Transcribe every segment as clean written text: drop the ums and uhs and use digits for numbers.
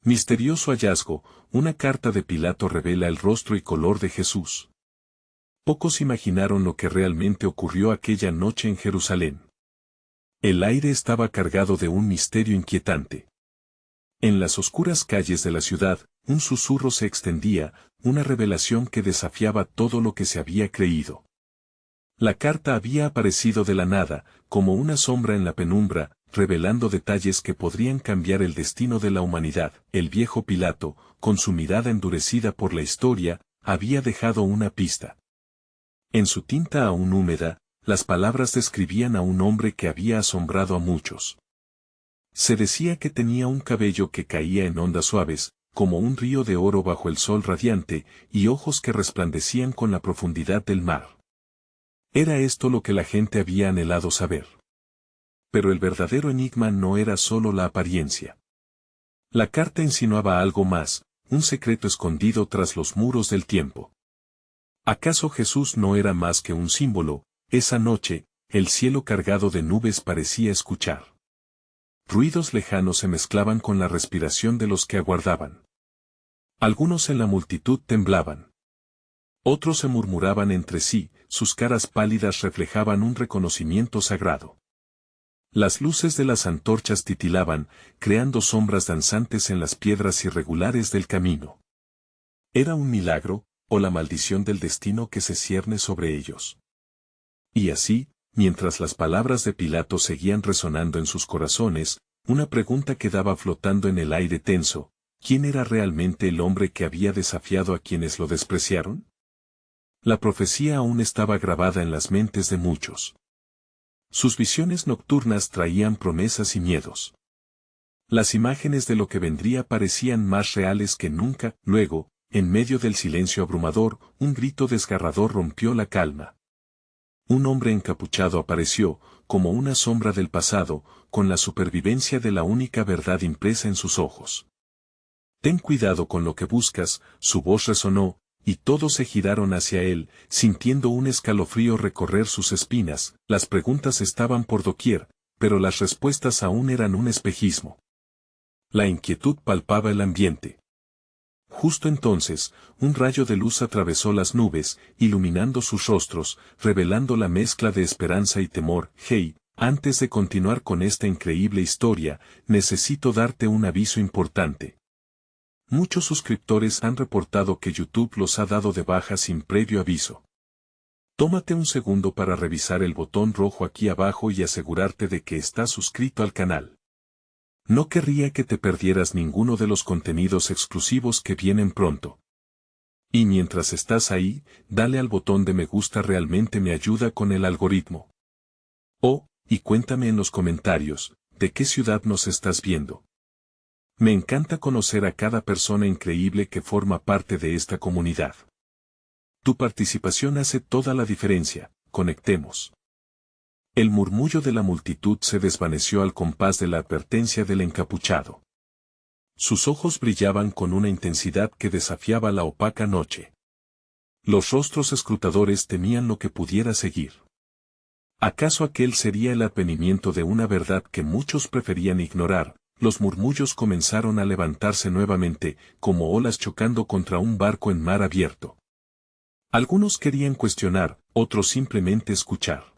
Misterioso hallazgo, una carta de Pilato revela el rostro y color de Jesús. Pocos imaginaron lo que realmente ocurrió aquella noche en Jerusalén. El aire estaba cargado de un misterio inquietante. En las oscuras calles de la ciudad, un susurro se extendía, una revelación que desafiaba todo lo que se había creído. La carta había aparecido de la nada, como una sombra en la penumbra, revelando detalles que podrían cambiar el destino de la humanidad. El viejo Pilato, con su mirada endurecida por la historia, había dejado una pista. En su tinta aún húmeda, las palabras describían a un hombre que había asombrado a muchos. Se decía que tenía un cabello que caía en ondas suaves, como un río de oro bajo el sol radiante, y ojos que resplandecían con la profundidad del mar. Era esto lo que la gente había anhelado saber. Pero el verdadero enigma no era solo la apariencia. La carta insinuaba algo más, un secreto escondido tras los muros del tiempo. ¿Acaso Jesús no era más que un símbolo? Esa noche, el cielo cargado de nubes parecía escuchar. Ruidos lejanos se mezclaban con la respiración de los que aguardaban. Algunos en la multitud temblaban. Otros se murmuraban entre sí, sus caras pálidas reflejaban un reconocimiento sagrado. Las luces de las antorchas titilaban, creando sombras danzantes en las piedras irregulares del camino. ¿Era un milagro, o la maldición del destino que se cierne sobre ellos? Y así, mientras las palabras de Pilato seguían resonando en sus corazones, una pregunta quedaba flotando en el aire tenso: ¿quién era realmente el hombre que había desafiado a quienes lo despreciaron? La profecía aún estaba grabada en las mentes de muchos. Sus visiones nocturnas traían promesas y miedos. Las imágenes de lo que vendría parecían más reales que nunca. Luego, en medio del silencio abrumador, un grito desgarrador rompió la calma. Un hombre encapuchado apareció, como una sombra del pasado, con la supervivencia de la única verdad impresa en sus ojos. «Ten cuidado con lo que buscas», su voz resonó, y todos se giraron hacia él, sintiendo un escalofrío recorrer sus espinas. Las preguntas estaban por doquier, pero las respuestas aún eran un espejismo. La inquietud palpaba el ambiente. Justo entonces, un rayo de luz atravesó las nubes, iluminando sus rostros, revelando la mezcla de esperanza y temor. «Hey, antes de continuar con esta increíble historia, necesito darte un aviso importante. Muchos suscriptores han reportado que YouTube los ha dado de baja sin previo aviso. Tómate un segundo para revisar el botón rojo aquí abajo y asegurarte de que estás suscrito al canal. No querría que te perdieras ninguno de los contenidos exclusivos que vienen pronto. Y mientras estás ahí, dale al botón de me gusta, realmente me ayuda con el algoritmo. Oh, y cuéntame en los comentarios, ¿de qué ciudad nos estás viendo? Me encanta conocer a cada persona increíble que forma parte de esta comunidad. Tu participación hace toda la diferencia. Conectemos. El murmullo de la multitud se desvaneció al compás de la advertencia del encapuchado. Sus ojos brillaban con una intensidad que desafiaba la opaca noche. Los rostros escrutadores temían lo que pudiera seguir. ¿Acaso aquel sería el advenimiento de una verdad que muchos preferían ignorar? Los murmullos comenzaron a levantarse nuevamente, como olas chocando contra un barco en mar abierto. Algunos querían cuestionar, otros simplemente escuchar.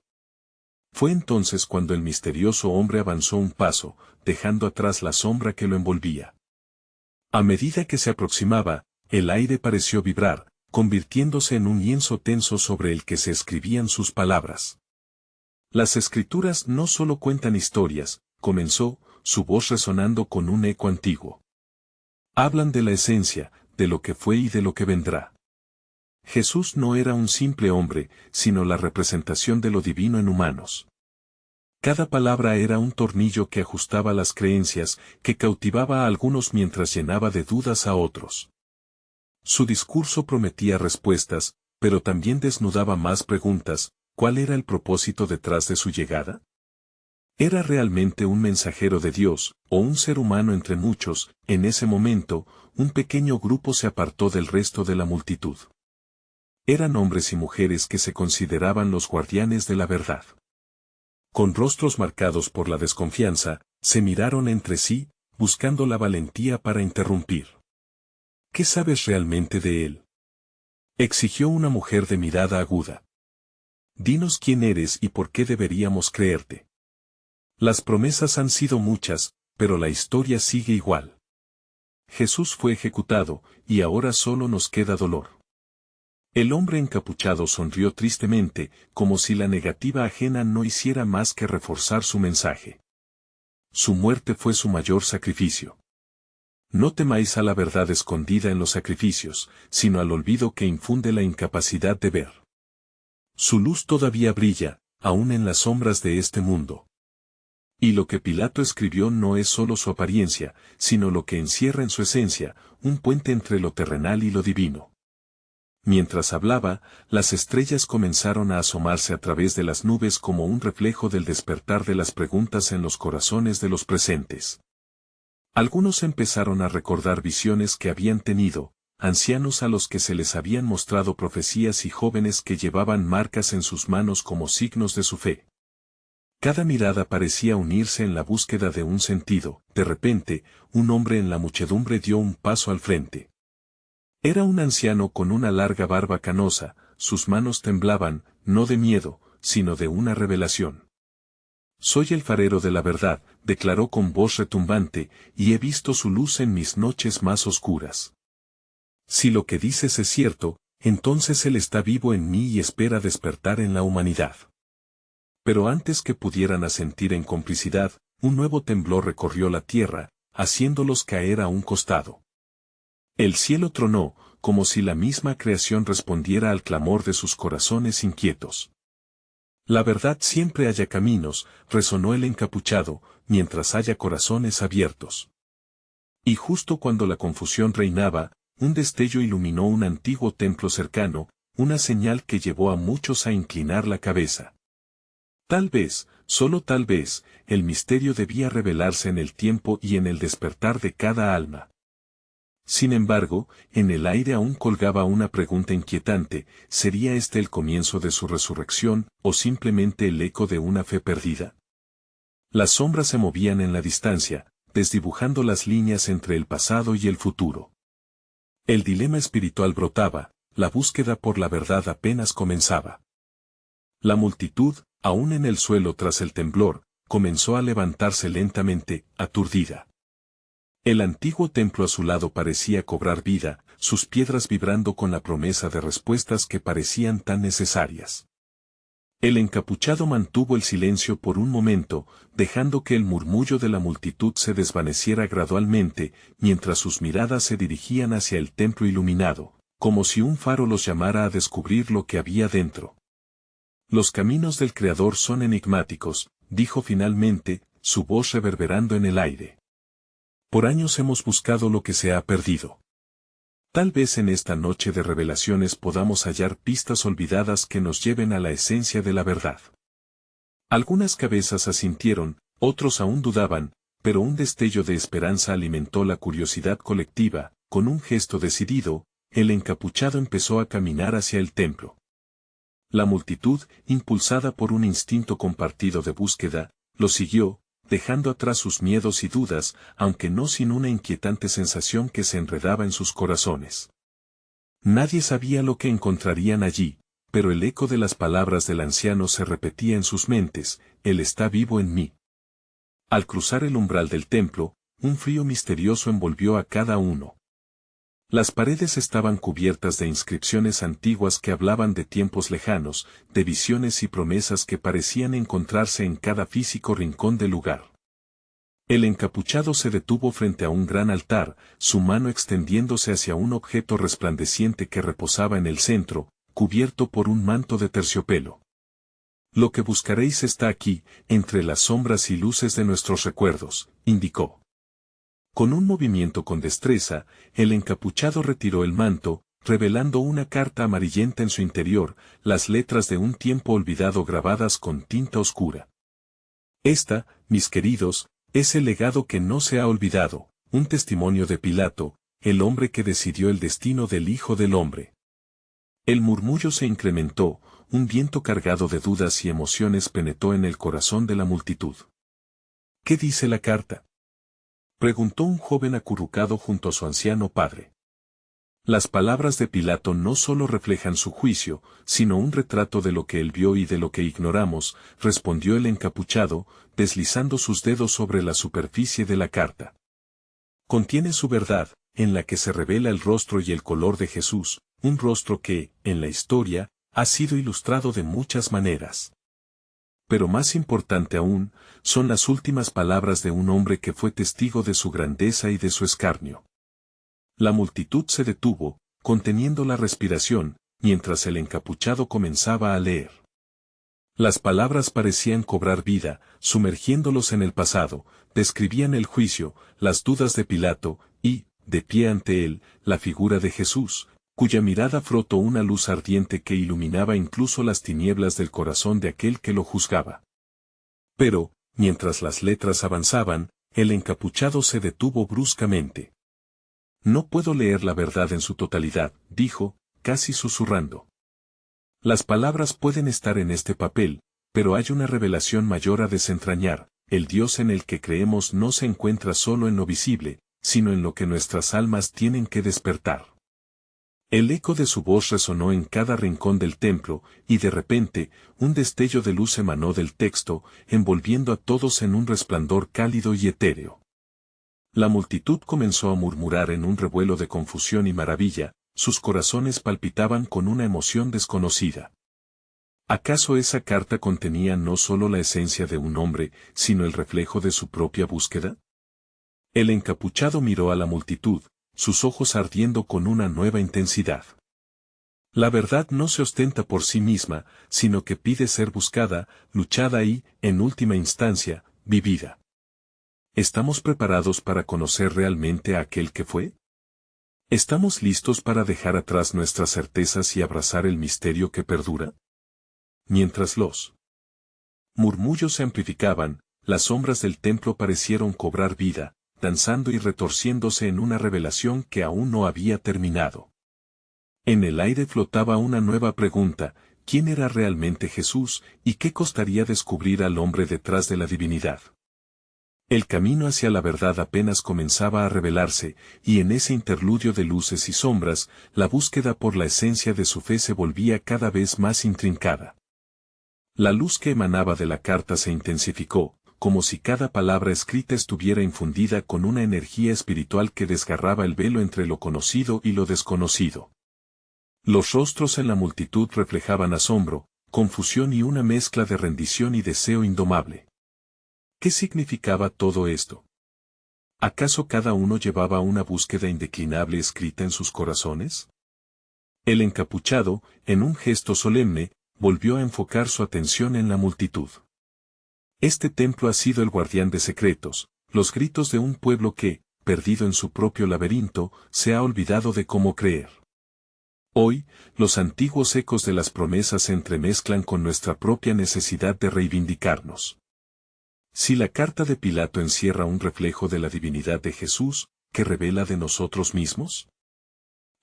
Fue entonces cuando el misterioso hombre avanzó un paso, dejando atrás la sombra que lo envolvía. A medida que se aproximaba, el aire pareció vibrar, convirtiéndose en un lienzo tenso sobre el que se escribían sus palabras. Las escrituras no solo cuentan historias, comenzó, su voz resonando con un eco antiguo. Hablan de la esencia, de lo que fue y de lo que vendrá. Jesús no era un simple hombre, sino la representación de lo divino en humanos. Cada palabra era un tornillo que ajustaba las creencias, que cautivaba a algunos mientras llenaba de dudas a otros. Su discurso prometía respuestas, pero también desnudaba más preguntas. ¿Cuál era el propósito detrás de su llegada? ¿Era realmente un mensajero de Dios, o un ser humano entre muchos? En ese momento, un pequeño grupo se apartó del resto de la multitud. Eran hombres y mujeres que se consideraban los guardianes de la verdad. Con rostros marcados por la desconfianza, se miraron entre sí, buscando la valentía para interrumpir. ¿Qué sabes realmente de él? Exigió una mujer de mirada aguda. Dinos quién eres y por qué deberíamos creerte. Las promesas han sido muchas, pero la historia sigue igual. Jesús fue ejecutado, y ahora solo nos queda dolor. El hombre encapuchado sonrió tristemente, como si la negativa ajena no hiciera más que reforzar su mensaje. Su muerte fue su mayor sacrificio. No temáis a la verdad escondida en los sacrificios, sino al olvido que infunde la incapacidad de ver. Su luz todavía brilla, aún en las sombras de este mundo. Y lo que Pilato escribió no es solo su apariencia, sino lo que encierra en su esencia, un puente entre lo terrenal y lo divino. Mientras hablaba, las estrellas comenzaron a asomarse a través de las nubes como un reflejo del despertar de las preguntas en los corazones de los presentes. Algunos empezaron a recordar visiones que habían tenido, ancianos a los que se les habían mostrado profecías y jóvenes que llevaban marcas en sus manos como signos de su fe. Cada mirada parecía unirse en la búsqueda de un sentido. De repente, un hombre en la muchedumbre dio un paso al frente. Era un anciano con una larga barba canosa, sus manos temblaban, no de miedo, sino de una revelación. Soy el farero de la verdad, declaró con voz retumbante, y he visto su luz en mis noches más oscuras. Si lo que dices es cierto, entonces él está vivo en mí y espera despertar en la humanidad. Pero antes que pudieran asentir en complicidad, un nuevo temblor recorrió la tierra, haciéndolos caer a un costado. El cielo tronó, como si la misma creación respondiera al clamor de sus corazones inquietos. La verdad siempre haya caminos, resonó el encapuchado, mientras haya corazones abiertos. Y justo cuando la confusión reinaba, un destello iluminó un antiguo templo cercano, una señal que llevó a muchos a inclinar la cabeza. Tal vez, solo tal vez, el misterio debía revelarse en el tiempo y en el despertar de cada alma. Sin embargo, en el aire aún colgaba una pregunta inquietante: ¿sería este el comienzo de su resurrección, o simplemente el eco de una fe perdida? Las sombras se movían en la distancia, desdibujando las líneas entre el pasado y el futuro. El dilema espiritual brotaba, la búsqueda por la verdad apenas comenzaba. La multitud, aún en el suelo tras el temblor, comenzó a levantarse lentamente, aturdida. El antiguo templo azulado parecía cobrar vida, sus piedras vibrando con la promesa de respuestas que parecían tan necesarias. El encapuchado mantuvo el silencio por un momento, dejando que el murmullo de la multitud se desvaneciera gradualmente, mientras sus miradas se dirigían hacia el templo iluminado, como si un faro los llamara a descubrir lo que había dentro. Los caminos del Creador son enigmáticos, dijo finalmente, su voz reverberando en el aire. Por años hemos buscado lo que se ha perdido. Tal vez en esta noche de revelaciones podamos hallar pistas olvidadas que nos lleven a la esencia de la verdad. Algunas cabezas asintieron, otros aún dudaban, pero un destello de esperanza alimentó la curiosidad colectiva. Con un gesto decidido, el encapuchado empezó a caminar hacia el templo. La multitud, impulsada por un instinto compartido de búsqueda, lo siguió, dejando atrás sus miedos y dudas, aunque no sin una inquietante sensación que se enredaba en sus corazones. Nadie sabía lo que encontrarían allí, pero el eco de las palabras del anciano se repetía en sus mentes: Él está vivo en mí. Al cruzar el umbral del templo, un frío misterioso envolvió a cada uno. Las paredes estaban cubiertas de inscripciones antiguas que hablaban de tiempos lejanos, de visiones y promesas que parecían encontrarse en cada físico rincón del lugar. El encapuchado se detuvo frente a un gran altar, su mano extendiéndose hacia un objeto resplandeciente que reposaba en el centro, cubierto por un manto de terciopelo. Lo que buscaréis está aquí, entre las sombras y luces de nuestros recuerdos, indicó. Con un movimiento con destreza, el encapuchado retiró el manto, revelando una carta amarillenta en su interior, las letras de un tiempo olvidado grabadas con tinta oscura. Esta, mis queridos, es el legado que no se ha olvidado, un testimonio de Pilato, el hombre que decidió el destino del Hijo del Hombre. El murmullo se incrementó, un viento cargado de dudas y emociones penetró en el corazón de la multitud. ¿Qué dice la carta? Preguntó un joven acurrucado junto a su anciano padre. Las palabras de Pilato no solo reflejan su juicio, sino un retrato de lo que él vio y de lo que ignoramos, respondió el encapuchado, deslizando sus dedos sobre la superficie de la carta. Contiene su verdad, en la que se revela el rostro y el color de Jesús, un rostro que, en la historia, ha sido ilustrado de muchas maneras. Pero más importante aún, son las últimas palabras de un hombre que fue testigo de su grandeza y de su escarnio. La multitud se detuvo, conteniendo la respiración, mientras el encapuchado comenzaba a leer. Las palabras parecían cobrar vida, sumergiéndolos en el pasado, describían el juicio, las dudas de Pilato, y, de pie ante él, la figura de Jesús, cuya mirada frotó una luz ardiente que iluminaba incluso las tinieblas del corazón de aquel que lo juzgaba. Pero, mientras las letras avanzaban, el encapuchado se detuvo bruscamente. No puedo leer la verdad en su totalidad, dijo, casi susurrando. Las palabras pueden estar en este papel, pero hay una revelación mayor a desentrañar. El Dios en el que creemos no se encuentra solo en lo visible, sino en lo que nuestras almas tienen que despertar. El eco de su voz resonó en cada rincón del templo, y de repente, un destello de luz emanó del texto, envolviendo a todos en un resplandor cálido y etéreo. La multitud comenzó a murmurar en un revuelo de confusión y maravilla, sus corazones palpitaban con una emoción desconocida. ¿Acaso esa carta contenía no solo la esencia de un hombre, sino el reflejo de su propia búsqueda? El encapuchado miró a la multitud, sus ojos ardiendo con una nueva intensidad. La verdad no se ostenta por sí misma, sino que pide ser buscada, luchada y, en última instancia, vivida. ¿Estamos preparados para conocer realmente a aquel que fue? ¿Estamos listos para dejar atrás nuestras certezas y abrazar el misterio que perdura? Mientras los murmullos se amplificaban, las sombras del templo parecieron cobrar vida, danzando y retorciéndose en una revelación que aún no había terminado. En el aire flotaba una nueva pregunta: ¿quién era realmente Jesús, y qué costaría descubrir al hombre detrás de la divinidad? El camino hacia la verdad apenas comenzaba a revelarse, y en ese interludio de luces y sombras, la búsqueda por la esencia de su fe se volvía cada vez más intrincada. La luz que emanaba de la carta se intensificó, como si cada palabra escrita estuviera infundida con una energía espiritual que desgarraba el velo entre lo conocido y lo desconocido. Los rostros en la multitud reflejaban asombro, confusión y una mezcla de rendición y deseo indomable. ¿Qué significaba todo esto? ¿Acaso cada uno llevaba una búsqueda indeclinable escrita en sus corazones? El encapuchado, en un gesto solemne, volvió a enfocar su atención en la multitud. Este templo ha sido el guardián de secretos, los gritos de un pueblo que, perdido en su propio laberinto, se ha olvidado de cómo creer. Hoy, los antiguos ecos de las promesas se entremezclan con nuestra propia necesidad de reivindicarnos. Si la carta de Pilato encierra un reflejo de la divinidad de Jesús, ¿qué revela de nosotros mismos?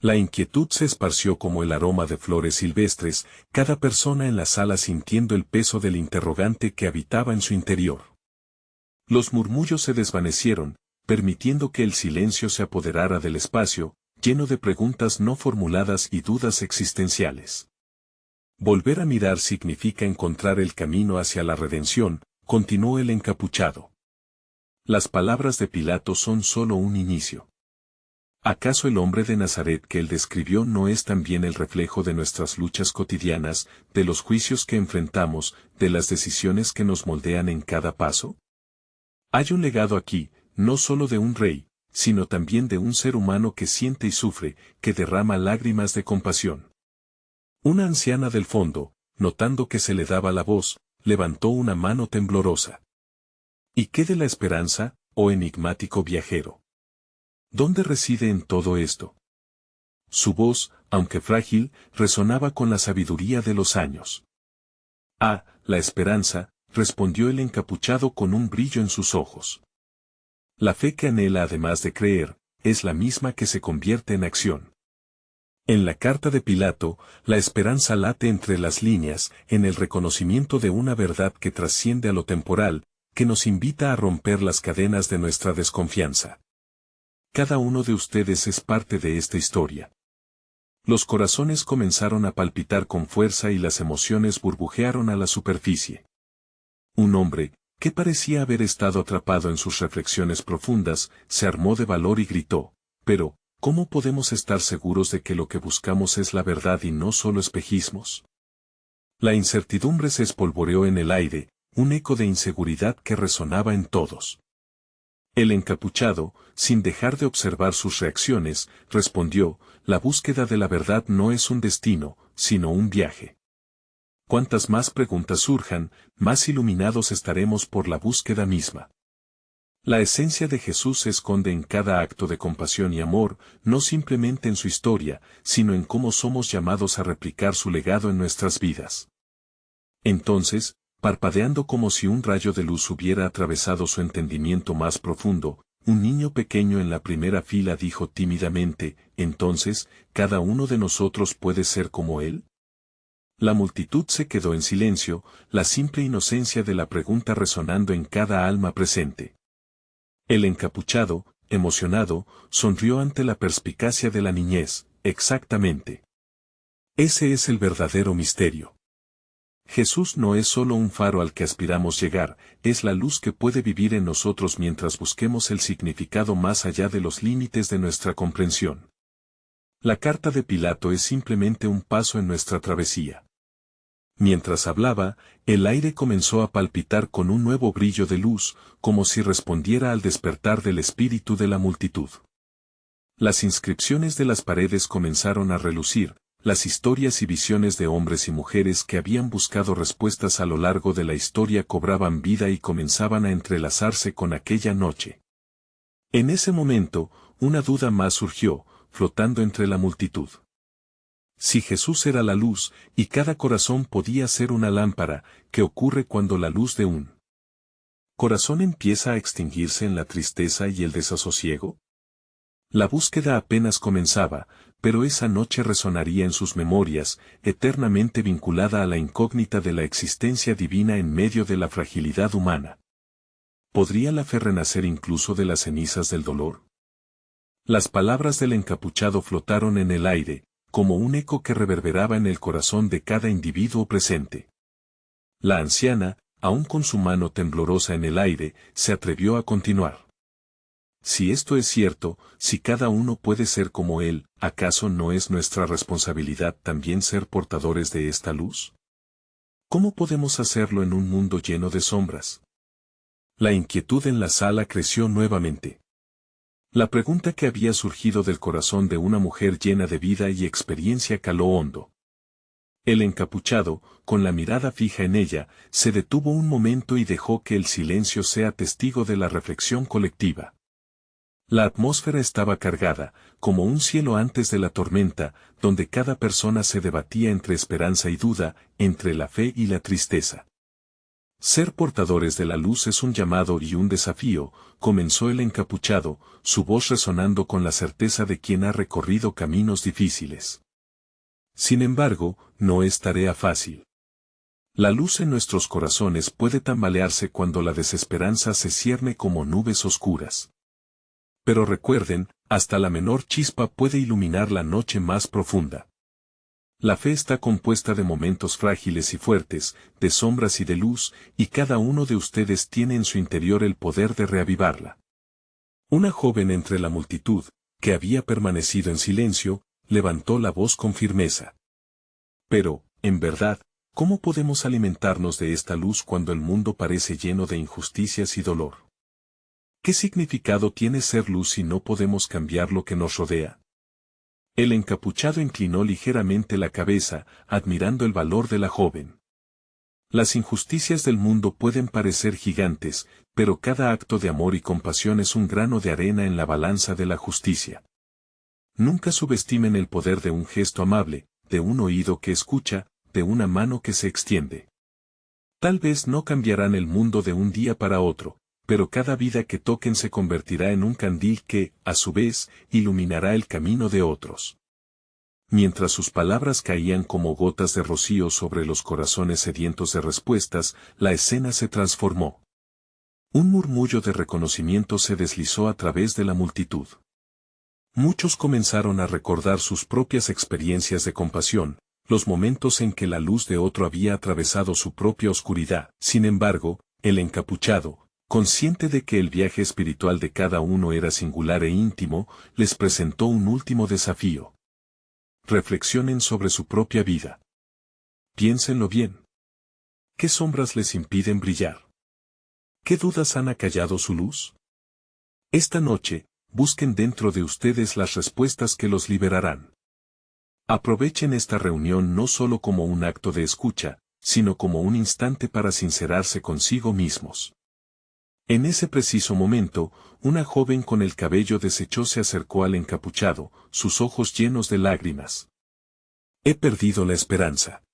La inquietud se esparció como el aroma de flores silvestres, cada persona en la sala sintiendo el peso del interrogante que habitaba en su interior. Los murmullos se desvanecieron, permitiendo que el silencio se apoderara del espacio, lleno de preguntas no formuladas y dudas existenciales. Volver a mirar significa encontrar el camino hacia la redención, continuó el encapuchado. Las palabras de Pilato son solo un inicio. ¿Acaso el hombre de Nazaret que él describió no es también el reflejo de nuestras luchas cotidianas, de los juicios que enfrentamos, de las decisiones que nos moldean en cada paso? Hay un legado aquí, no solo de un rey, sino también de un ser humano que siente y sufre, que derrama lágrimas de compasión. Una anciana del fondo, notando que se le daba la voz, levantó una mano temblorosa. ¿Y qué de la esperanza, oh enigmático viajero? ¿Dónde reside en todo esto? Su voz, aunque frágil, resonaba con la sabiduría de los años. Ah, la esperanza, respondió el encapuchado con un brillo en sus ojos. La fe que anhela además de creer, es la misma que se convierte en acción. En la carta de Pilato, la esperanza late entre las líneas, en el reconocimiento de una verdad que trasciende a lo temporal, que nos invita a romper las cadenas de nuestra desconfianza. Cada uno de ustedes es parte de esta historia. Los corazones comenzaron a palpitar con fuerza y las emociones burbujearon a la superficie. Un hombre, que parecía haber estado atrapado en sus reflexiones profundas, se armó de valor y gritó, pero, ¿cómo podemos estar seguros de que lo que buscamos es la verdad y no solo espejismos? La incertidumbre se espolvoreó en el aire, un eco de inseguridad que resonaba en todos. El encapuchado, sin dejar de observar sus reacciones, respondió, la búsqueda de la verdad no es un destino, sino un viaje. Cuantas más preguntas surjan, más iluminados estaremos por la búsqueda misma. La esencia de Jesús se esconde en cada acto de compasión y amor, no simplemente en su historia, sino en cómo somos llamados a replicar su legado en nuestras vidas. Entonces, parpadeando como si un rayo de luz hubiera atravesado su entendimiento más profundo, un niño pequeño en la primera fila dijo tímidamente, ¿entonces, cada uno de nosotros puede ser como él? La multitud se quedó en silencio, la simple inocencia de la pregunta resonando en cada alma presente. El encapuchado, emocionado, sonrió ante la perspicacia de la niñez, exactamente. Ese es el verdadero misterio. Jesús no es solo un faro al que aspiramos llegar, es la luz que puede vivir en nosotros mientras busquemos el significado más allá de los límites de nuestra comprensión. La carta de Pilato es simplemente un paso en nuestra travesía. Mientras hablaba, el aire comenzó a palpitar con un nuevo brillo de luz, como si respondiera al despertar del espíritu de la multitud. Las inscripciones de las paredes comenzaron a relucir, las historias y visiones de hombres y mujeres que habían buscado respuestas a lo largo de la historia cobraban vida y comenzaban a entrelazarse con aquella noche. En ese momento, una duda más surgió, flotando entre la multitud. Si Jesús era la luz, y cada corazón podía ser una lámpara, ¿qué ocurre cuando la luz de un corazón empieza a extinguirse en la tristeza y el desasosiego? La búsqueda apenas comenzaba, pero esa noche resonaría en sus memorias, eternamente vinculada a la incógnita de la existencia divina en medio de la fragilidad humana. ¿Podría la fe renacer incluso de las cenizas del dolor? Las palabras del encapuchado flotaron en el aire, como un eco que reverberaba en el corazón de cada individuo presente. La anciana, aún con su mano temblorosa en el aire, se atrevió a continuar. Si esto es cierto, si cada uno puede ser como él, ¿acaso no es nuestra responsabilidad también ser portadores de esta luz? ¿Cómo podemos hacerlo en un mundo lleno de sombras? La inquietud en la sala creció nuevamente. La pregunta que había surgido del corazón de una mujer llena de vida y experiencia caló hondo. El encapuchado, con la mirada fija en ella, se detuvo un momento y dejó que el silencio sea testigo de la reflexión colectiva. La atmósfera estaba cargada, como un cielo antes de la tormenta, donde cada persona se debatía entre esperanza y duda, entre la fe y la tristeza. Ser portadores de la luz es un llamado y un desafío, comenzó el encapuchado, su voz resonando con la certeza de quien ha recorrido caminos difíciles. Sin embargo, no es tarea fácil. La luz en nuestros corazones puede tambalearse cuando la desesperanza se cierne como nubes oscuras. Pero recuerden, hasta la menor chispa puede iluminar la noche más profunda. La fe está compuesta de momentos frágiles y fuertes, de sombras y de luz, y cada uno de ustedes tiene en su interior el poder de reavivarla. Una joven entre la multitud, que había permanecido en silencio, levantó la voz con firmeza. Pero, en verdad, ¿cómo podemos alimentarnos de esta luz cuando el mundo parece lleno de injusticias y dolor? ¿Qué significado tiene ser luz si no podemos cambiar lo que nos rodea? El encapuchado inclinó ligeramente la cabeza, admirando el valor de la joven. Las injusticias del mundo pueden parecer gigantes, pero cada acto de amor y compasión es un grano de arena en la balanza de la justicia. Nunca subestimen el poder de un gesto amable, de un oído que escucha, de una mano que se extiende. Tal vez no cambiarán el mundo de un día para otro, pero cada vida que toquen se convertirá en un candil que, a su vez, iluminará el camino de otros. Mientras sus palabras caían como gotas de rocío sobre los corazones sedientos de respuestas, la escena se transformó. Un murmullo de reconocimiento se deslizó a través de la multitud. Muchos comenzaron a recordar sus propias experiencias de compasión, los momentos en que la luz de otro había atravesado su propia oscuridad. Sin embargo, el encapuchado, consciente de que el viaje espiritual de cada uno era singular e íntimo, les presentó un último desafío. Reflexionen sobre su propia vida. Piénsenlo bien. ¿Qué sombras les impiden brillar? ¿Qué dudas han acallado su luz? Esta noche, busquen dentro de ustedes las respuestas que los liberarán. Aprovechen esta reunión no solo como un acto de escucha, sino como un instante para sincerarse consigo mismos. En ese preciso momento, una joven con el cabello deshecho se acercó al encapuchado, sus ojos llenos de lágrimas. He perdido la esperanza.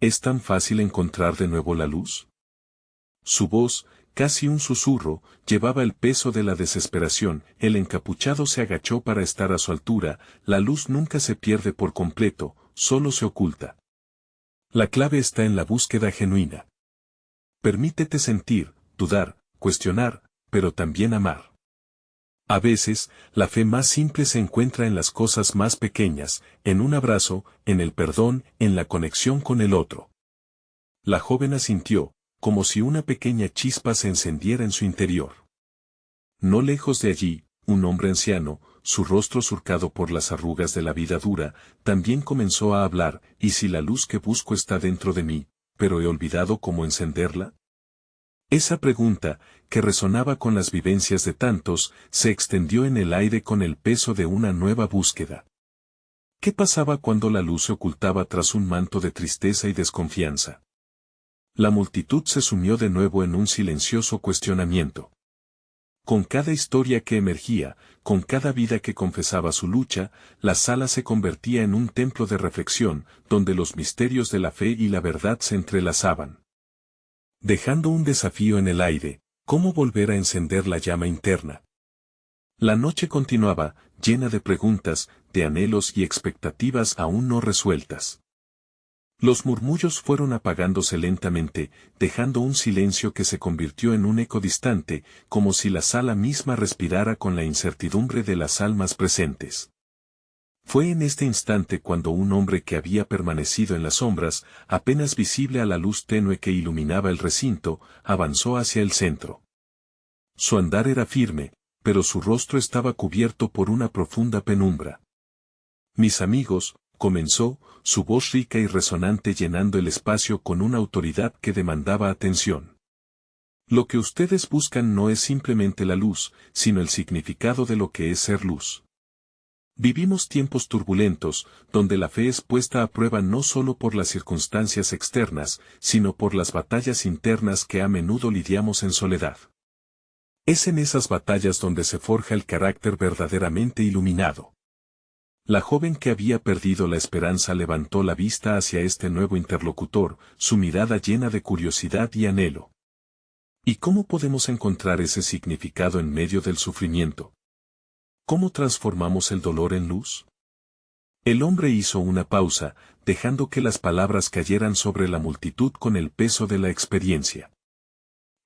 ¿Es tan fácil encontrar de nuevo la luz? Su voz, casi un susurro, llevaba el peso de la desesperación. El encapuchado se agachó para estar a su altura. La luz nunca se pierde por completo, solo se oculta. La clave está en la búsqueda genuina. Permítete sentir, dudar, cuestionar, pero también amar. A veces, la fe más simple se encuentra en las cosas más pequeñas, en un abrazo, en el perdón, en la conexión con el otro. La joven asintió, como si una pequeña chispa se encendiera en su interior. No lejos de allí, un hombre anciano, su rostro surcado por las arrugas de la vida dura, también comenzó a hablar. ¿Y si la luz que busco está dentro de mí, pero he olvidado cómo encenderla? Esa pregunta, que resonaba con las vivencias de tantos, se extendió en el aire con el peso de una nueva búsqueda. ¿Qué pasaba cuando la luz se ocultaba tras un manto de tristeza y desconfianza? La multitud se sumió de nuevo en un silencioso cuestionamiento. Con cada historia que emergía, con cada vida que confesaba su lucha, la sala se convertía en un templo de reflexión, donde los misterios de la fe y la verdad se entrelazaban. Dejando un desafío en el aire, ¿cómo volver a encender la llama interna? La noche continuaba, llena de preguntas, de anhelos y expectativas aún no resueltas. Los murmullos fueron apagándose lentamente, dejando un silencio que se convirtió en un eco distante, como si la sala misma respirara con la incertidumbre de las almas presentes. Fue en este instante cuando un hombre que había permanecido en las sombras, apenas visible a la luz tenue que iluminaba el recinto, avanzó hacia el centro. Su andar era firme, pero su rostro estaba cubierto por una profunda penumbra. Mis amigos, comenzó, su voz rica y resonante llenando el espacio con una autoridad que demandaba atención. Lo que ustedes buscan no es simplemente la luz, sino el significado de lo que es ser luz. Vivimos tiempos turbulentos, donde la fe es puesta a prueba no solo por las circunstancias externas, sino por las batallas internas que a menudo lidiamos en soledad. Es en esas batallas donde se forja el carácter verdaderamente iluminado. La joven que había perdido la esperanza levantó la vista hacia este nuevo interlocutor, su mirada llena de curiosidad y anhelo. ¿Y cómo podemos encontrar ese significado en medio del sufrimiento? ¿Cómo transformamos el dolor en luz? El hombre hizo una pausa, dejando que las palabras cayeran sobre la multitud con el peso de la experiencia.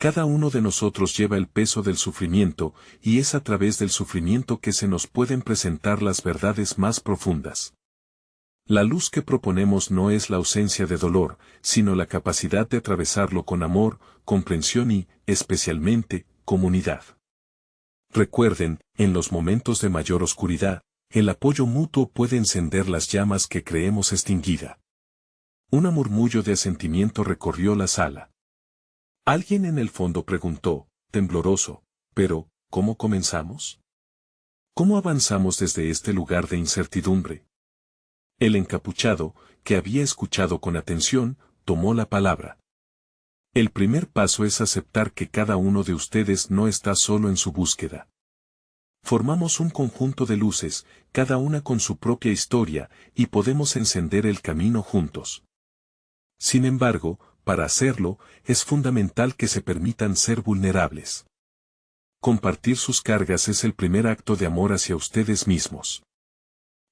Cada uno de nosotros lleva el peso del sufrimiento, y es a través del sufrimiento que se nos pueden presentar las verdades más profundas. La luz que proponemos no es la ausencia de dolor, sino la capacidad de atravesarlo con amor, comprensión y, especialmente, comunidad. Recuerden, en los momentos de mayor oscuridad, el apoyo mutuo puede encender las llamas que creemos extinguida. Un murmullo de asentimiento recorrió la sala. Alguien en el fondo preguntó, tembloroso, pero, ¿cómo comenzamos? ¿Cómo avanzamos desde este lugar de incertidumbre? El encapuchado, que había escuchado con atención, tomó la palabra. El primer paso es aceptar que cada uno de ustedes no está solo en su búsqueda. Formamos un conjunto de luces, cada una con su propia historia, y podemos encender el camino juntos. Sin embargo, para hacerlo, es fundamental que se permitan ser vulnerables. Compartir sus cargas es el primer acto de amor hacia ustedes mismos.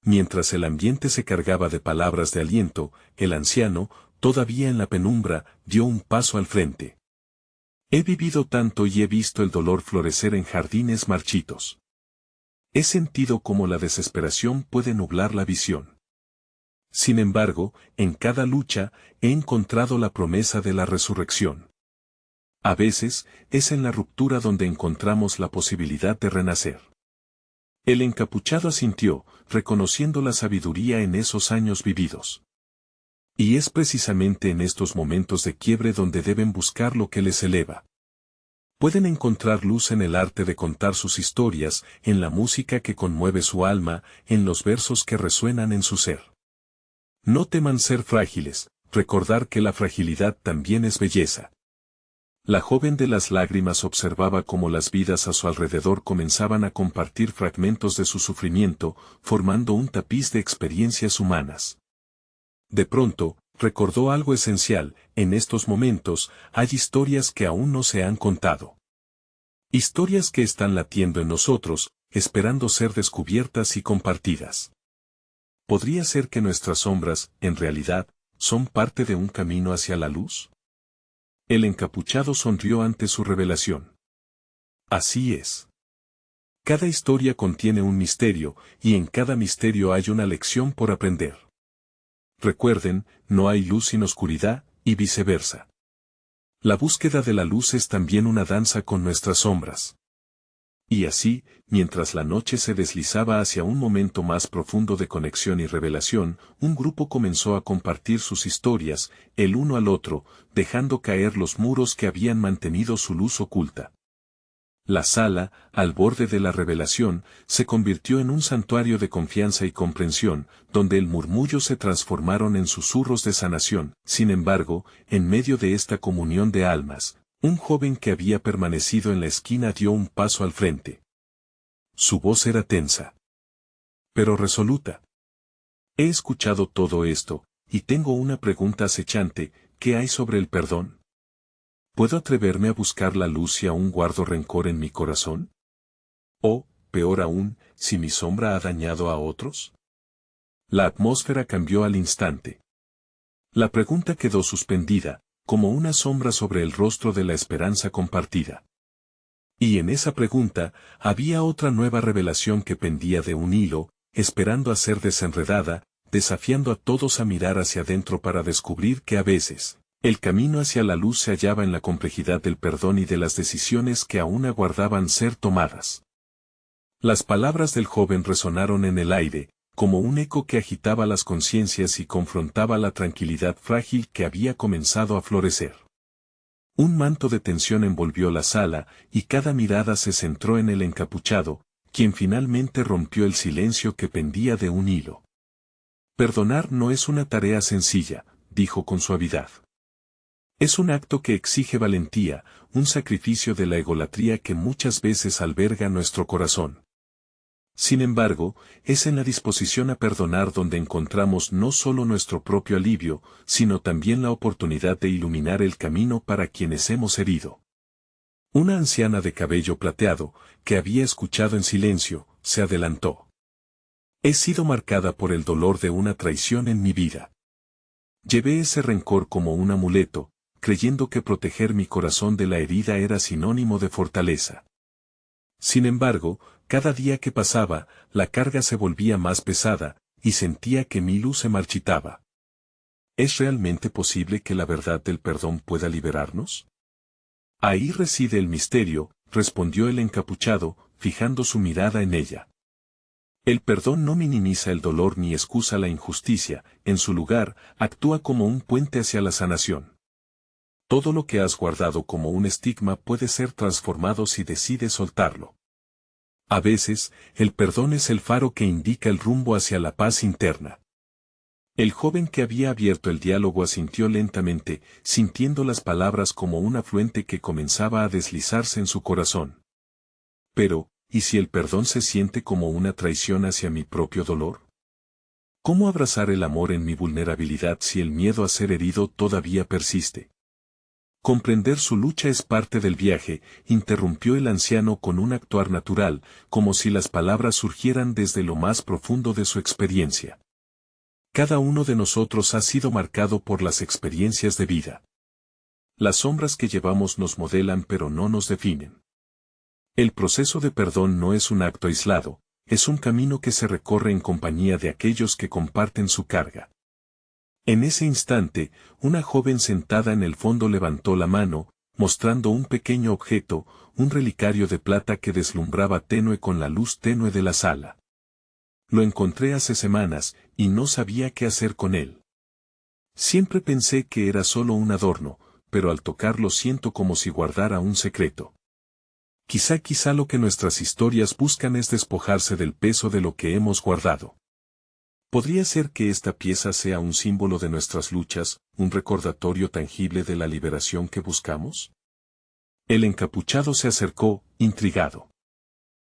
Mientras el ambiente se cargaba de palabras de aliento, el anciano, todavía en la penumbra, dio un paso al frente. He vivido tanto y he visto el dolor florecer en jardines marchitos. He sentido cómo la desesperación puede nublar la visión. Sin embargo, en cada lucha, he encontrado la promesa de la resurrección. A veces, es en la ruptura donde encontramos la posibilidad de renacer. El encapuchado asintió, reconociendo la sabiduría en esos años vividos. Y es precisamente en estos momentos de quiebre donde deben buscar lo que les eleva. Pueden encontrar luz en el arte de contar sus historias, en la música que conmueve su alma, en los versos que resuenan en su ser. No teman ser frágiles, recordar que la fragilidad también es belleza. La joven de las lágrimas observaba cómo las vidas a su alrededor comenzaban a compartir fragmentos de su sufrimiento, formando un tapiz de experiencias humanas. De pronto, recordó algo esencial: en estos momentos, hay historias que aún no se han contado. Historias que están latiendo en nosotros, esperando ser descubiertas y compartidas. ¿Podría ser que nuestras sombras, en realidad, son parte de un camino hacia la luz? El encapuchado sonrió ante su revelación. Así es. Cada historia contiene un misterio, y en cada misterio hay una lección por aprender. Recuerden, no hay luz sin oscuridad, y viceversa. La búsqueda de la luz es también una danza con nuestras sombras. Y así, mientras la noche se deslizaba hacia un momento más profundo de conexión y revelación, un grupo comenzó a compartir sus historias, el uno al otro, dejando caer los muros que habían mantenido su luz oculta. La sala, al borde de la revelación, se convirtió en un santuario de confianza y comprensión, donde el murmullo se transformaron en susurros de sanación. Sin embargo, en medio de esta comunión de almas, un joven que había permanecido en la esquina dio un paso al frente. Su voz era tensa, pero resoluta. He escuchado todo esto, y tengo una pregunta acechante: ¿qué hay sobre el perdón? ¿Puedo atreverme a buscar la luz si aún guardo rencor en mi corazón? O, peor aún, si mi sombra ha dañado a otros. La atmósfera cambió al instante. La pregunta quedó suspendida, como una sombra sobre el rostro de la esperanza compartida. Y en esa pregunta, había otra nueva revelación que pendía de un hilo, esperando a ser desenredada, desafiando a todos a mirar hacia adentro para descubrir que a veces, el camino hacia la luz se hallaba en la complejidad del perdón y de las decisiones que aún aguardaban ser tomadas. Las palabras del joven resonaron en el aire, como un eco que agitaba las conciencias y confrontaba la tranquilidad frágil que había comenzado a florecer. Un manto de tensión envolvió la sala, y cada mirada se centró en el encapuchado, quien finalmente rompió el silencio que pendía de un hilo. Perdonar no es una tarea sencilla, dijo con suavidad. Es un acto que exige valentía, un sacrificio de la egolatría que muchas veces alberga nuestro corazón. Sin embargo, es en la disposición a perdonar donde encontramos no solo nuestro propio alivio, sino también la oportunidad de iluminar el camino para quienes hemos herido. Una anciana de cabello plateado, que había escuchado en silencio, se adelantó. He sido marcada por el dolor de una traición en mi vida. Llevé ese rencor como un amuleto, creyendo que proteger mi corazón de la herida era sinónimo de fortaleza. Sin embargo, cada día que pasaba, la carga se volvía más pesada, y sentía que mi luz se marchitaba. ¿Es realmente posible que la verdad del perdón pueda liberarnos? Ahí reside el misterio, respondió el encapuchado, fijando su mirada en ella. El perdón no minimiza el dolor ni excusa la injusticia, en su lugar, actúa como un puente hacia la sanación. Todo lo que has guardado como un estigma puede ser transformado si decides soltarlo. A veces, el perdón es el faro que indica el rumbo hacia la paz interna. El joven que había abierto el diálogo asintió lentamente, sintiendo las palabras como un afluente que comenzaba a deslizarse en su corazón. Pero, ¿y si el perdón se siente como una traición hacia mi propio dolor? ¿Cómo abrazar el amor en mi vulnerabilidad si el miedo a ser herido todavía persiste? Comprender su lucha es parte del viaje, interrumpió el anciano con un actuar natural, como si las palabras surgieran desde lo más profundo de su experiencia. Cada uno de nosotros ha sido marcado por las experiencias de vida. Las sombras que llevamos nos modelan pero no nos definen. El proceso de perdón no es un acto aislado, es un camino que se recorre en compañía de aquellos que comparten su carga. En ese instante, una joven sentada en el fondo levantó la mano, mostrando un pequeño objeto, un relicario de plata que deslumbraba tenue con la luz tenue de la sala. Lo encontré hace semanas, y no sabía qué hacer con él. Siempre pensé que era solo un adorno, pero al tocarlo siento como si guardara un secreto. Quizá lo que nuestras historias buscan es despojarse del peso de lo que hemos guardado. ¿Podría ser que esta pieza sea un símbolo de nuestras luchas, un recordatorio tangible de la liberación que buscamos? El encapuchado se acercó, intrigado.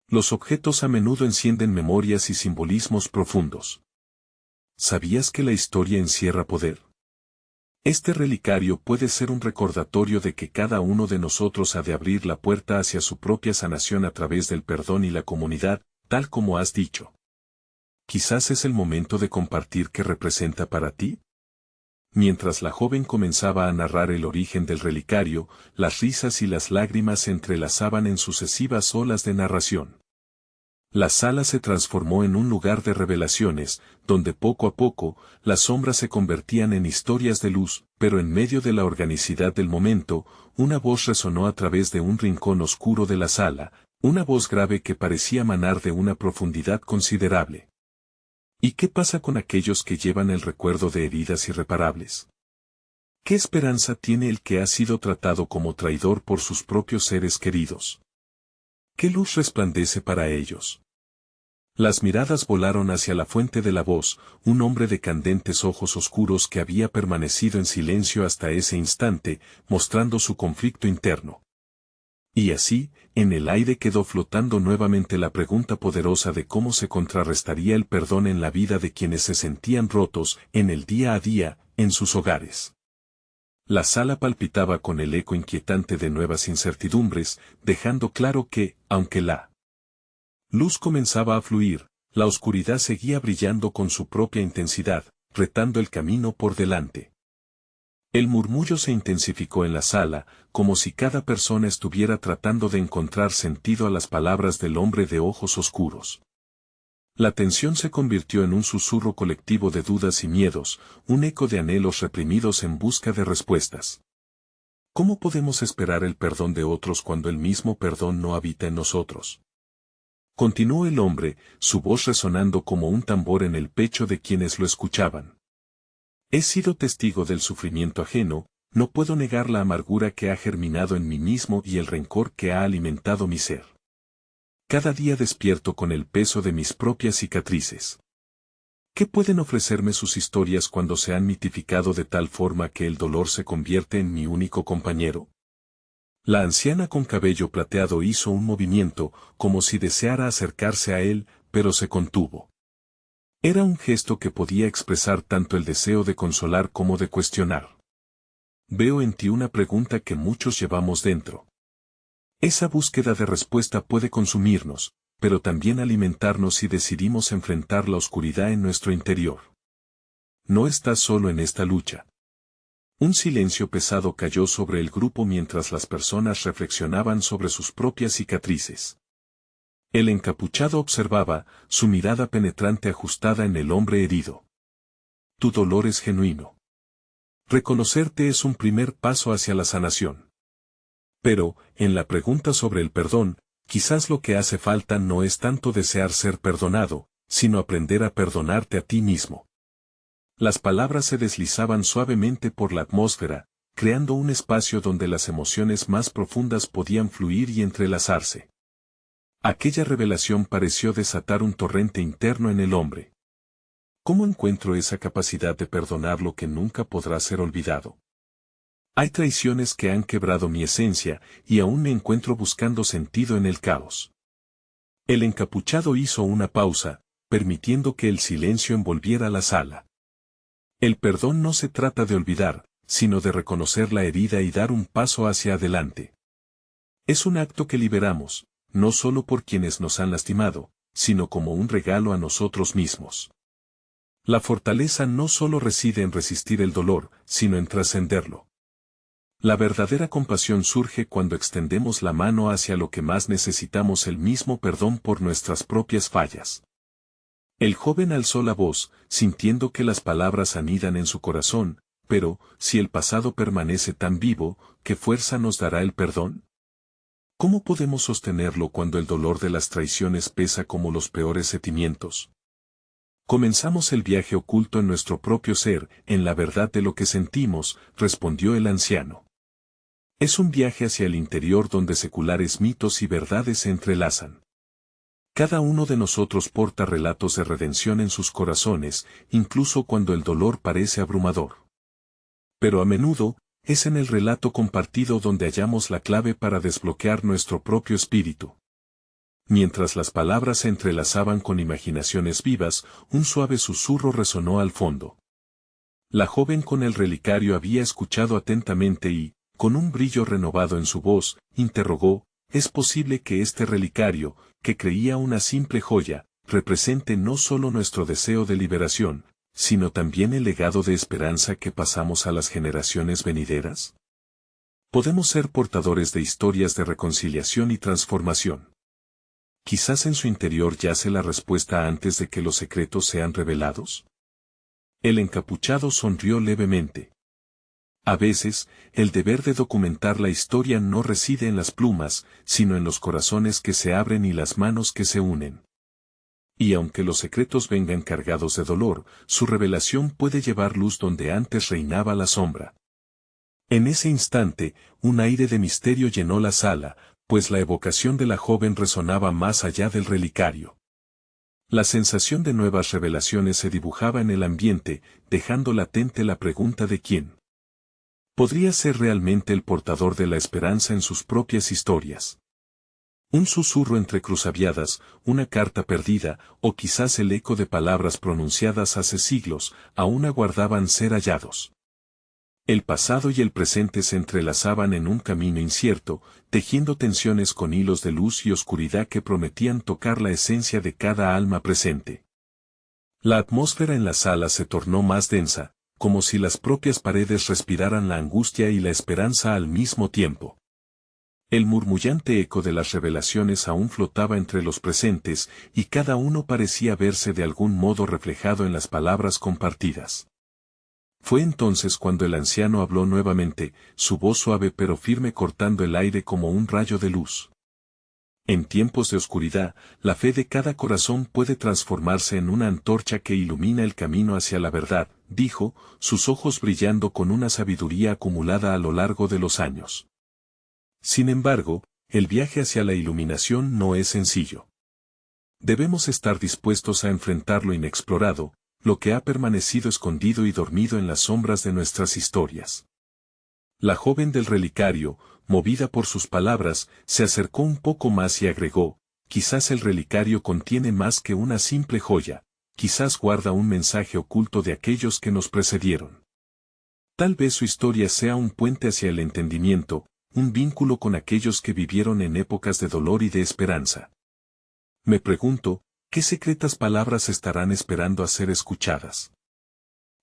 Los objetos a menudo encienden memorias y simbolismos profundos. ¿Sabías que la historia encierra poder? Este relicario puede ser un recordatorio de que cada uno de nosotros ha de abrir la puerta hacia su propia sanación a través del perdón y la comunidad, tal como has dicho. Quizás es el momento de compartir qué representa para ti. Mientras la joven comenzaba a narrar el origen del relicario, las risas y las lágrimas se entrelazaban en sucesivas olas de narración. La sala se transformó en un lugar de revelaciones, donde poco a poco, las sombras se convertían en historias de luz, pero en medio de la organicidad del momento, una voz resonó a través de un rincón oscuro de la sala, una voz grave que parecía manar de una profundidad considerable. ¿Y qué pasa con aquellos que llevan el recuerdo de heridas irreparables? ¿Qué esperanza tiene el que ha sido tratado como traidor por sus propios seres queridos? ¿Qué luz resplandece para ellos? Las miradas volaron hacia la fuente de la voz, un hombre de candentes ojos oscuros que había permanecido en silencio hasta ese instante, mostrando su conflicto interno. Y así, en el aire quedó flotando nuevamente la pregunta poderosa de cómo se contrarrestaría el perdón en la vida de quienes se sentían rotos, en el día a día, en sus hogares. La sala palpitaba con el eco inquietante de nuevas incertidumbres, dejando claro que, aunque la luz comenzaba a fluir, la oscuridad seguía brillando con su propia intensidad, retando el camino por delante. El murmullo se intensificó en la sala, como si cada persona estuviera tratando de encontrar sentido a las palabras del hombre de ojos oscuros. La tensión se convirtió en un susurro colectivo de dudas y miedos, un eco de anhelos reprimidos en busca de respuestas. ¿Cómo podemos esperar el perdón de otros cuando el mismo perdón no habita en nosotros? Continuó el hombre, su voz resonando como un tambor en el pecho de quienes lo escuchaban. He sido testigo del sufrimiento ajeno, no puedo negar la amargura que ha germinado en mí mismo y el rencor que ha alimentado mi ser. Cada día despierto con el peso de mis propias cicatrices. ¿Qué pueden ofrecerme sus historias cuando se han mitificado de tal forma que el dolor se convierte en mi único compañero? La anciana con cabello plateado hizo un movimiento, como si deseara acercarse a él, pero se contuvo. Era un gesto que podía expresar tanto el deseo de consolar como de cuestionar. Veo en ti una pregunta que muchos llevamos dentro. Esa búsqueda de respuesta puede consumirnos, pero también alimentarnos si decidimos enfrentar la oscuridad en nuestro interior. No estás solo en esta lucha. Un silencio pesado cayó sobre el grupo mientras las personas reflexionaban sobre sus propias cicatrices. El encapuchado observaba, su mirada penetrante ajustada en el hombre herido. Tu dolor es genuino. Reconocerte es un primer paso hacia la sanación. Pero, en la pregunta sobre el perdón, quizás lo que hace falta no es tanto desear ser perdonado, sino aprender a perdonarte a ti mismo. Las palabras se deslizaban suavemente por la atmósfera, creando un espacio donde las emociones más profundas podían fluir y entrelazarse. Aquella revelación pareció desatar un torrente interno en el hombre. ¿Cómo encuentro esa capacidad de perdonar lo que nunca podrá ser olvidado? Hay traiciones que han quebrado mi esencia, y aún me encuentro buscando sentido en el caos. El encapuchado hizo una pausa, permitiendo que el silencio envolviera la sala. El perdón no se trata de olvidar, sino de reconocer la herida y dar un paso hacia adelante. Es un acto que liberamos, no solo por quienes nos han lastimado, sino como un regalo a nosotros mismos. La fortaleza no solo reside en resistir el dolor, sino en trascenderlo. La verdadera compasión surge cuando extendemos la mano hacia lo que más necesitamos, el mismo perdón por nuestras propias fallas. El joven alzó la voz, sintiendo que las palabras anidan en su corazón, pero, si el pasado permanece tan vivo, ¿qué fuerza nos dará el perdón? ¿Cómo podemos sostenerlo cuando el dolor de las traiciones pesa como los peores sentimientos? Comenzamos el viaje oculto en nuestro propio ser, en la verdad de lo que sentimos, respondió el anciano. Es un viaje hacia el interior donde seculares mitos y verdades se entrelazan. Cada uno de nosotros porta relatos de redención en sus corazones, incluso cuando el dolor parece abrumador. Pero a menudo, es en el relato compartido donde hallamos la clave para desbloquear nuestro propio espíritu. Mientras las palabras se entrelazaban con imaginaciones vivas, un suave susurro resonó al fondo. La joven con el relicario había escuchado atentamente y, con un brillo renovado en su voz, interrogó: ¿es posible que este relicario, que creía una simple joya, represente no solo nuestro deseo de liberación, sino también el legado de esperanza que pasamos a las generaciones venideras? Podemos ser portadores de historias de reconciliación y transformación. Quizás en su interior yace la respuesta antes de que los secretos sean revelados. El encapuchado sonrió levemente. A veces, el deber de documentar la historia no reside en las plumas, sino en los corazones que se abren y las manos que se unen. Y aunque los secretos vengan cargados de dolor, su revelación puede llevar luz donde antes reinaba la sombra. En ese instante, un aire de misterio llenó la sala, pues la evocación de la joven resonaba más allá del relicario. La sensación de nuevas revelaciones se dibujaba en el ambiente, dejando latente la pregunta de quién podría ser realmente el portador de la esperanza en sus propias historias. Un susurro entre cruzaviadas, una carta perdida, o quizás el eco de palabras pronunciadas hace siglos, aún aguardaban ser hallados. El pasado y el presente se entrelazaban en un camino incierto, tejiendo tensiones con hilos de luz y oscuridad que prometían tocar la esencia de cada alma presente. La atmósfera en la sala se tornó más densa, como si las propias paredes respiraran la angustia y la esperanza al mismo tiempo. El murmullante eco de las revelaciones aún flotaba entre los presentes, y cada uno parecía verse de algún modo reflejado en las palabras compartidas. Fue entonces cuando el anciano habló nuevamente, su voz suave pero firme cortando el aire como un rayo de luz. En tiempos de oscuridad, la fe de cada corazón puede transformarse en una antorcha que ilumina el camino hacia la verdad, dijo, sus ojos brillando con una sabiduría acumulada a lo largo de los años. Sin embargo, el viaje hacia la iluminación no es sencillo. Debemos estar dispuestos a enfrentar lo inexplorado, lo que ha permanecido escondido y dormido en las sombras de nuestras historias. La joven del relicario, movida por sus palabras, se acercó un poco más y agregó: quizás el relicario contiene más que una simple joya, quizás guarda un mensaje oculto de aquellos que nos precedieron. Tal vez su historia sea un puente hacia el entendimiento, un vínculo con aquellos que vivieron en épocas de dolor y de esperanza. Me pregunto, ¿qué secretas palabras estarán esperando a ser escuchadas?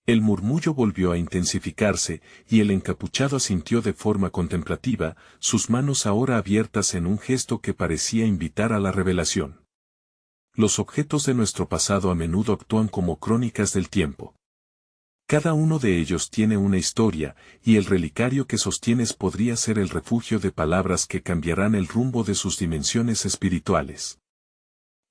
El murmullo volvió a intensificarse, y el encapuchado asintió de forma contemplativa, sus manos ahora abiertas en un gesto que parecía invitar a la revelación. Los objetos de nuestro pasado a menudo actúan como crónicas del tiempo. Cada uno de ellos tiene una historia, y el relicario que sostienes podría ser el refugio de palabras que cambiarán el rumbo de sus dimensiones espirituales.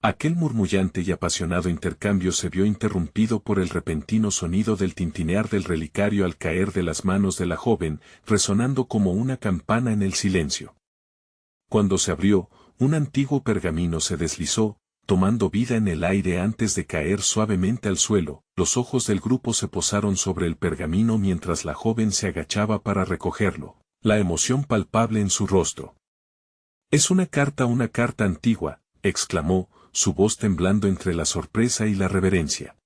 Aquel murmullante y apasionado intercambio se vio interrumpido por el repentino sonido del tintinear del relicario al caer de las manos de la joven, resonando como una campana en el silencio. Cuando se abrió, un antiguo pergamino se deslizó, tomando vida en el aire antes de caer suavemente al suelo. Los ojos del grupo se posaron sobre el pergamino mientras la joven se agachaba para recogerlo, la emoción palpable en su rostro. «Es una carta antigua», exclamó, su voz temblando entre la sorpresa y la reverencia.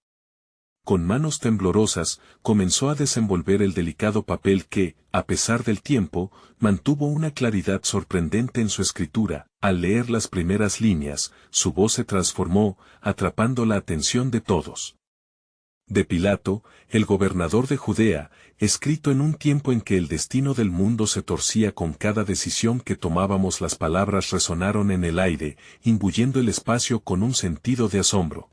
Con manos temblorosas, comenzó a desenvolver el delicado papel que, a pesar del tiempo, mantuvo una claridad sorprendente en su escritura. Al leer las primeras líneas, su voz se transformó, atrapando la atención de todos. de Pilato, el gobernador de Judea, escrito en un tiempo en que el destino del mundo se torcía con cada decisión que tomábamos. Las palabras resonaron en el aire, imbuyendo el espacio con un sentido de asombro.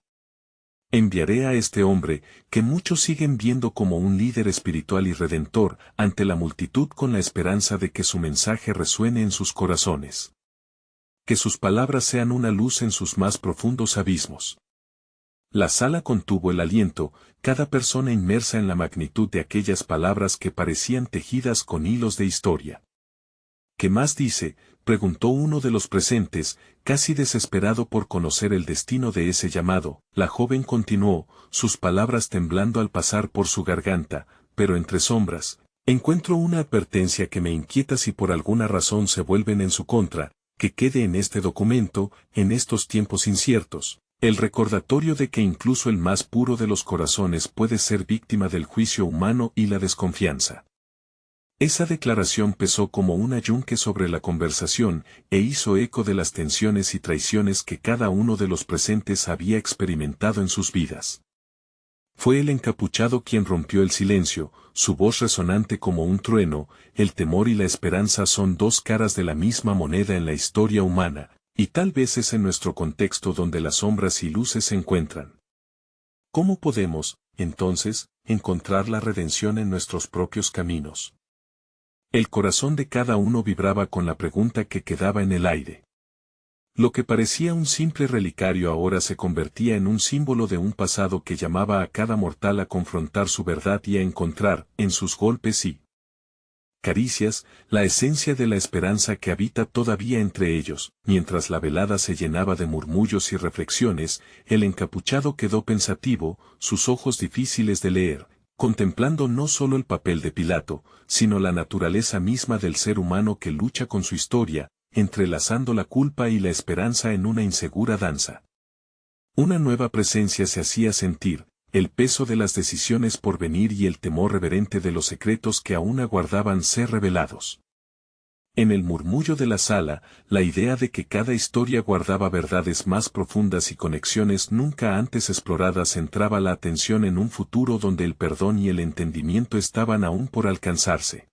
Enviaré a este hombre, que muchos siguen viendo como un líder espiritual y redentor, ante la multitud con la esperanza de que su mensaje resuene en sus corazones. Que sus palabras sean una luz en sus más profundos abismos. La sala contuvo el aliento, cada persona inmersa en la magnitud de aquellas palabras que parecían tejidas con hilos de historia. ¿Qué más dice?, preguntó uno de los presentes, casi desesperado por conocer el destino de ese llamado. La joven continuó, sus palabras temblando al pasar por su garganta, pero entre sombras, encuentro una advertencia que me inquieta si por alguna razón se vuelven en su contra, que quede en este documento, en estos tiempos inciertos, el recordatorio de que incluso el más puro de los corazones puede ser víctima del juicio humano y la desconfianza. Esa declaración pesó como un yunque sobre la conversación, e hizo eco de las tensiones y traiciones que cada uno de los presentes había experimentado en sus vidas. Fue el encapuchado quien rompió el silencio, su voz resonante como un trueno. El temor y la esperanza son dos caras de la misma moneda en la historia humana, y tal vez es en nuestro contexto donde las sombras y luces se encuentran. ¿Cómo podemos, entonces, encontrar la redención en nuestros propios caminos? El corazón de cada uno vibraba con la pregunta que quedaba en el aire. Lo que parecía un simple relicario ahora se convertía en un símbolo de un pasado que llamaba a cada mortal a confrontar su verdad y a encontrar, en sus golpes y caricias, la esencia de la esperanza que habita todavía entre ellos. Mientras la velada se llenaba de murmullos y reflexiones, el encapuchado quedó pensativo, sus ojos difíciles de leer, contemplando no solo el papel de Pilato, sino la naturaleza misma del ser humano que lucha con su historia, entrelazando la culpa y la esperanza en una insegura danza. Una nueva presencia se hacía sentir, el peso de las decisiones por venir y el temor reverente de los secretos que aún aguardaban ser revelados. En el murmullo de la sala, la idea de que cada historia guardaba verdades más profundas y conexiones nunca antes exploradas centraba la atención en un futuro donde el perdón y el entendimiento estaban aún por alcanzarse.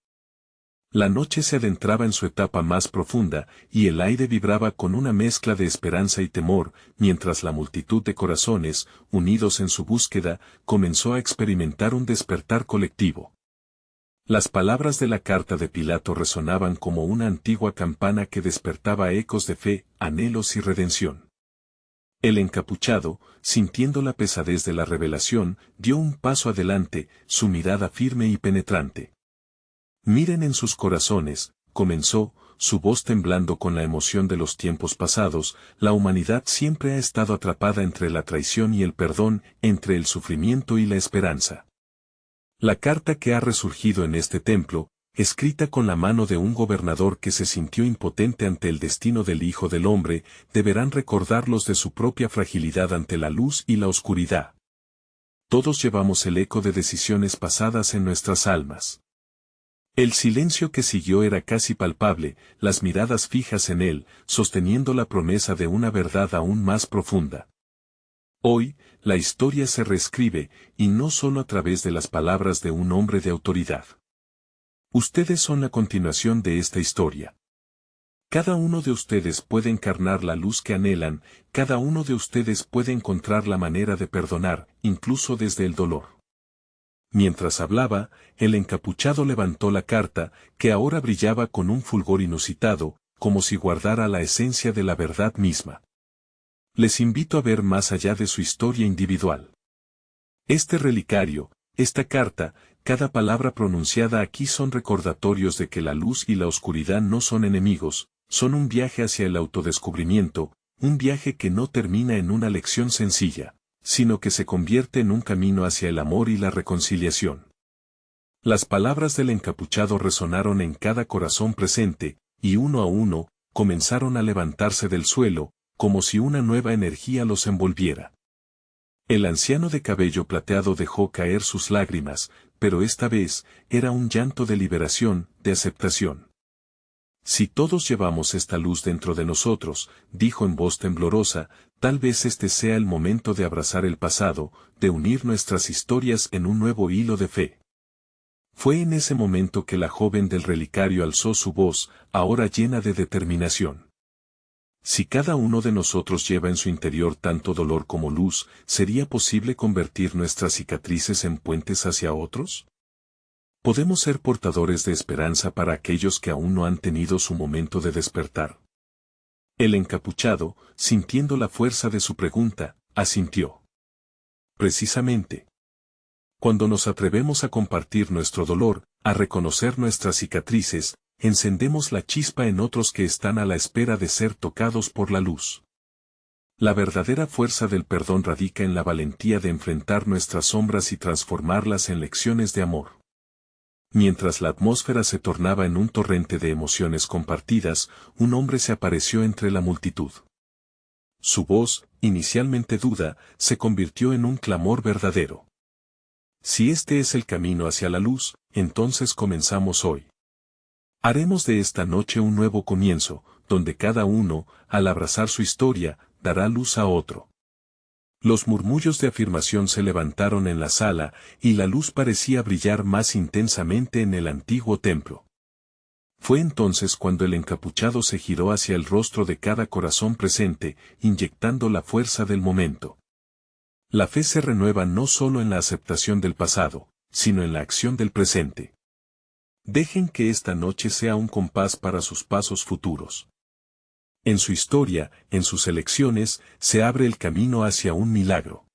La noche se adentraba en su etapa más profunda, y el aire vibraba con una mezcla de esperanza y temor, mientras la multitud de corazones, unidos en su búsqueda, comenzó a experimentar un despertar colectivo. Las palabras de la carta de Pilato resonaban como una antigua campana que despertaba ecos de fe, anhelos y redención. El encapuchado, sintiendo la pesadez de la revelación, dio un paso adelante, su mirada firme y penetrante. Miren en sus corazones, comenzó, su voz temblando con la emoción de los tiempos pasados. La humanidad siempre ha estado atrapada entre la traición y el perdón, entre el sufrimiento y la esperanza. La carta que ha resurgido en este templo, escrita con la mano de un gobernador que se sintió impotente ante el destino del Hijo del Hombre, deberán recordarlos de su propia fragilidad ante la luz y la oscuridad. Todos llevamos el eco de decisiones pasadas en nuestras almas. El silencio que siguió era casi palpable, las miradas fijas en él, sosteniendo la promesa de una verdad aún más profunda. Hoy, la historia se reescribe, y no solo a través de las palabras de un hombre de autoridad. Ustedes son la continuación de esta historia. Cada uno de ustedes puede encarnar la luz que anhelan, cada uno de ustedes puede encontrar la manera de perdonar, incluso desde el dolor. Mientras hablaba, el encapuchado levantó la carta, que ahora brillaba con un fulgor inusitado, como si guardara la esencia de la verdad misma. Les invito a ver más allá de su historia individual. Este relicario, esta carta, cada palabra pronunciada aquí son recordatorios de que la luz y la oscuridad no son enemigos, son un viaje hacia el autodescubrimiento, un viaje que no termina en una lección sencilla, sino que se convierte en un camino hacia el amor y la reconciliación. Las palabras del encapuchado resonaron en cada corazón presente, y uno a uno, comenzaron a levantarse del suelo, como si una nueva energía los envolviera. El anciano de cabello plateado dejó caer sus lágrimas, pero esta vez, era un llanto de liberación, de aceptación. Si todos llevamos esta luz dentro de nosotros, dijo en voz temblorosa, tal vez este sea el momento de abrazar el pasado, de unir nuestras historias en un nuevo hilo de fe. Fue en ese momento que la joven del relicario alzó su voz, ahora llena de determinación. Si cada uno de nosotros lleva en su interior tanto dolor como luz, ¿sería posible convertir nuestras cicatrices en puentes hacia otros? ¿Podemos ser portadores de esperanza para aquellos que aún no han tenido su momento de despertar? El encapuchado, sintiendo la fuerza de su pregunta, asintió. Precisamente. Cuando nos atrevemos a compartir nuestro dolor, a reconocer nuestras cicatrices, encendemos la chispa en otros que están a la espera de ser tocados por la luz. La verdadera fuerza del perdón radica en la valentía de enfrentar nuestras sombras y transformarlas en lecciones de amor. Mientras la atmósfera se tornaba en un torrente de emociones compartidas, un hombre se apareció entre la multitud. Su voz, inicialmente duda, se convirtió en un clamor verdadero. Si este es el camino hacia la luz, entonces comenzamos hoy. Haremos de esta noche un nuevo comienzo, donde cada uno, al abrazar su historia, dará luz a otro. Los murmullos de afirmación se levantaron en la sala, y la luz parecía brillar más intensamente en el antiguo templo. Fue entonces cuando el encapuchado se giró hacia el rostro de cada corazón presente, inyectando la fuerza del momento. La fe se renueva no solo en la aceptación del pasado, sino en la acción del presente. Dejen que esta noche sea un compás para sus pasos futuros. En su historia, en sus elecciones, se abre el camino hacia un milagro.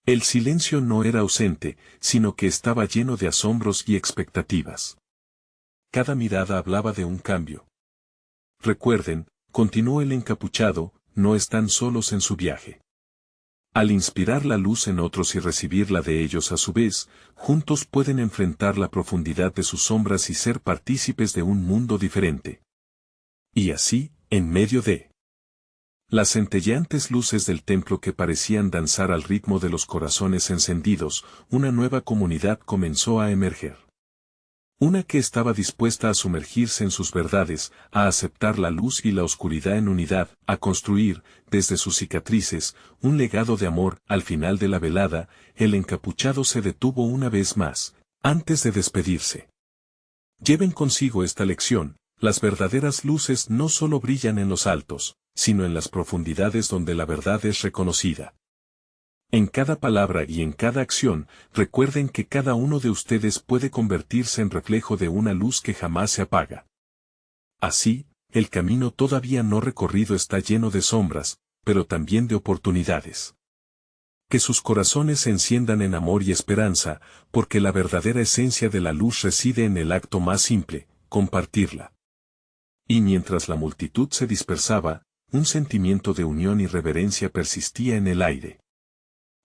El silencio no era ausente, sino que estaba lleno de asombros y expectativas. Cada mirada hablaba de un cambio. Recuerden, continuó el encapuchado, no están solos en su viaje. Al inspirar la luz en otros y recibirla de ellos a su vez, juntos pueden enfrentar la profundidad de sus sombras y ser partícipes de un mundo diferente. Y así, en medio de las centelleantes luces del templo que parecían danzar al ritmo de los corazones encendidos, una nueva comunidad comenzó a emerger. Una que estaba dispuesta a sumergirse en sus verdades, a aceptar la luz y la oscuridad en unidad, a construir, desde sus cicatrices, un legado de amor. Al final de la velada, el encapuchado se detuvo una vez más, antes de despedirse. Lleven consigo esta lección. Las verdaderas luces no solo brillan en los altos, sino en las profundidades donde la verdad es reconocida. En cada palabra y en cada acción, recuerden que cada uno de ustedes puede convertirse en reflejo de una luz que jamás se apaga. Así, el camino todavía no recorrido está lleno de sombras, pero también de oportunidades. Que sus corazones se enciendan en amor y esperanza, porque la verdadera esencia de la luz reside en el acto más simple, compartirla. Y mientras la multitud se dispersaba, un sentimiento de unión y reverencia persistía en el aire.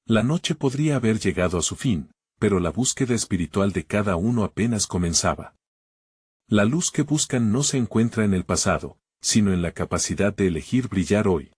La noche podría haber llegado a su fin, pero la búsqueda espiritual de cada uno apenas comenzaba. La luz que buscan no se encuentra en el pasado, sino en la capacidad de elegir brillar hoy.